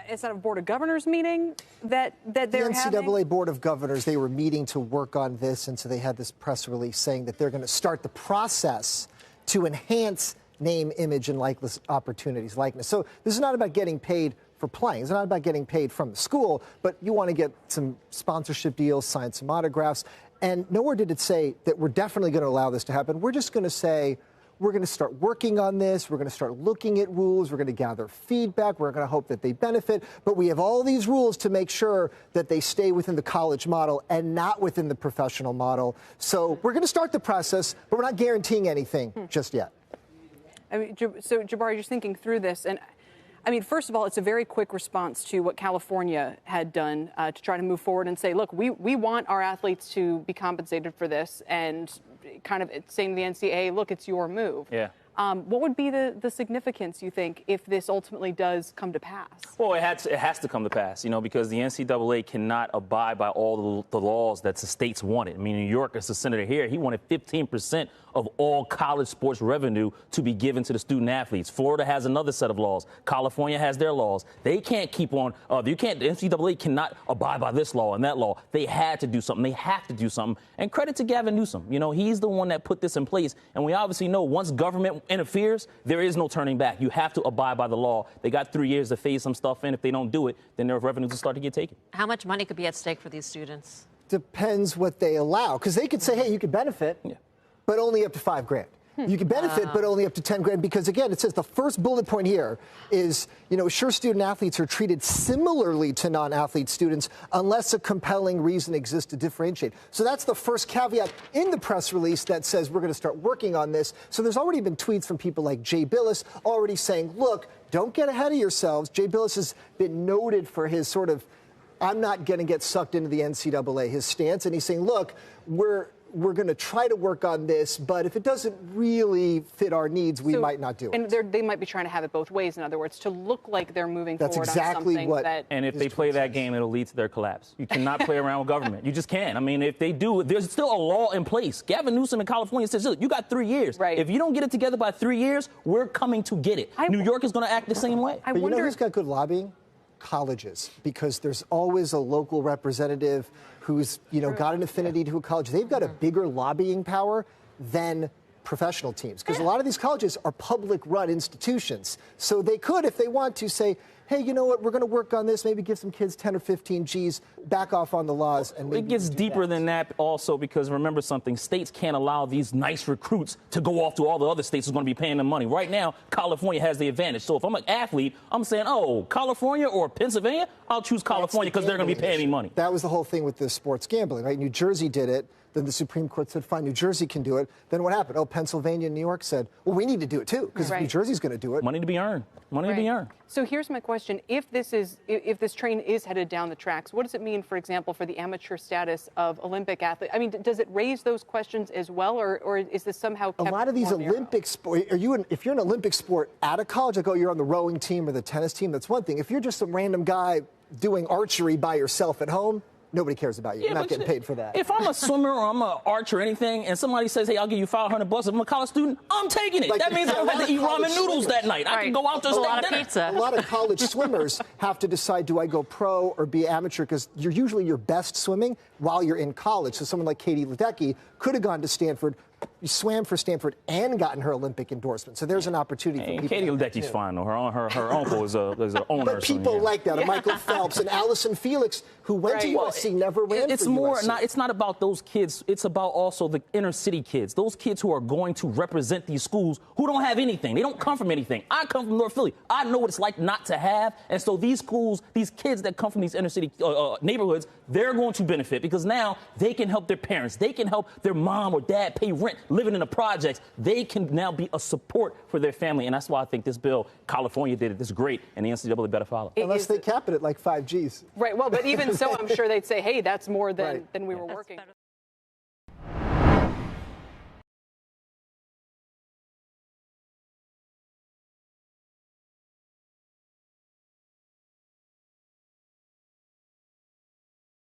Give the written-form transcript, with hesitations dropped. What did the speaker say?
It's at a Board of Governors meeting that they're having? The NCAA Board of Governors, they were meeting to work on this, and so they had this press release saying that they're going to start the process to enhance name, image, and likeness opportunities, likeness. So this is not about getting paid for playing. It's not about getting paid from the school, but you want to get some sponsorship deals, sign some autographs. And nowhere did it say that we're definitely going to allow this to happen. We're just going to say, we're going to start working on this. We're going to start looking at rules. We're going to gather feedback. We're going to hope that they benefit. But we have all these rules to make sure that they stay within the college model and not within the professional model. So we're going to start the process, but we're not guaranteeing anything just yet. I mean, so Jabari, just thinking through this, and I mean, first of all, it's a very quick response to what California had done to try to move forward and say, look, we want our athletes to be compensated for this, and kind of saying to the NCAA, look, it's your move. Yeah. What would be the significance, you think, if this ultimately does come to pass? Well, it has to come to pass, because the NCAA cannot abide by all the laws that the states wanted. I mean, New York, as the senator here, he wanted 15% of all college sports revenue to be given to the student athletes. Florida has another set of laws. California has their laws. They can't keep on. The NCAA cannot abide by this law and that law. They had to do something. They have to do something. And credit to Gavin Newsom. He's the one that put this in place. And we obviously know once government interferes, there is no turning back. You have to abide by the law. They got 3 years to phase some stuff in. If they don't do it, then their revenues will start to get taken. How much money could be at stake for these students? Depends what they allow, because they could say, hey, you could benefit, but only up to $5 grand. You can benefit, but only up to 10 grand, because again, it says the first bullet point here is, sure, student athletes are treated similarly to non-athlete students unless a compelling reason exists to differentiate. So that's the first caveat in the press release that says we're going to start working on this. So there's already been tweets from people like Jay Billis already saying, look, don't get ahead of yourselves. Jay Billis has been noted for his sort of, I'm not going to get sucked into the NCAA, his stance. And he's saying, look, we're going to try to work on this, but if it doesn't really fit our needs, we might not do it. And they might be trying to have it both ways, in other words, to look like they're moving forward exactly on something that... And if they play that game, it'll lead to their collapse. You cannot play around with government. You just can't. I mean, if they do, there's still a law in place. Gavin Newsom in California says, look, you got 3 years. Right. If you don't get it together by 3 years, we're coming to get it. New York is going to act the same way. But you know who's got good lobbying? Colleges, because there's always a local representative who's, got an affinity to a college. They've got a bigger lobbying power than professional teams, because a lot of these colleges are public-run institutions. So they could, if they want to, say, hey, you know what, we're going to work on this, maybe give some kids 10 or 15 G's, back off on the laws. And maybe it gets deeper than that also, because remember something, states can't allow these nice recruits to go off to all the other states who's going to be paying them money. Right now, California has the advantage. So if I'm an athlete, I'm saying, oh, California or Pennsylvania, I'll choose California because they're going to be paying me money. That was the whole thing with the sports gambling, right? New Jersey did it. Then the Supreme Court said, fine, New Jersey can do it. Then what happened? Oh, Pennsylvania and New York said, well, we need to do it too, because if New Jersey's going to do it. Money to be earned. Money to be earned. So here's my question. If this train is headed down the tracks, what does it mean, for example, for the amateur status of Olympic athletes? I mean, does it raise those questions as well, or is this somehow kept a lot of these Olympic sports, if you're an Olympic sport at a college, like, oh, you're on the rowing team or the tennis team, that's one thing. If you're just some random guy doing archery by yourself at home, nobody cares about you. You're not getting paid for that. If I'm a swimmer or I'm an archer or anything, and somebody says, hey, I'll give you $500, if I'm a college student, I'm taking it. That means I don't have to eat ramen noodles that night. I can go out to a lot of pizza. A lot of college swimmers have to decide, do I go pro or be amateur? Because you're usually your best swimming while you're in college. So someone like Katie Ledecky could have gone to Stanford, swam for Stanford, and gotten her Olympic endorsement. So there's an opportunity for people. Katie Ledecky's fine, though. Her uncle is an owner. But people like that. Michael Phelps and Allison Felix, who went to USC, never ran it's for more USC. It's not about those kids. It's about also the inner city kids. Those kids who are going to represent these schools who don't have anything. They don't come from anything. I come from North Philly. I know what it's like not to have. And so these schools, these kids that come from these inner city neighborhoods, they're going to benefit because now they can help their parents. They can help their mom or dad pay rent living in the projects. They can now be a support for their family. And that's why I think this bill, California did it. This is great. And the NCAA better follow. Unless they cap it at like 5 Gs. Right. Well, but even so, I'm sure they'd say, hey, that's more than we were working.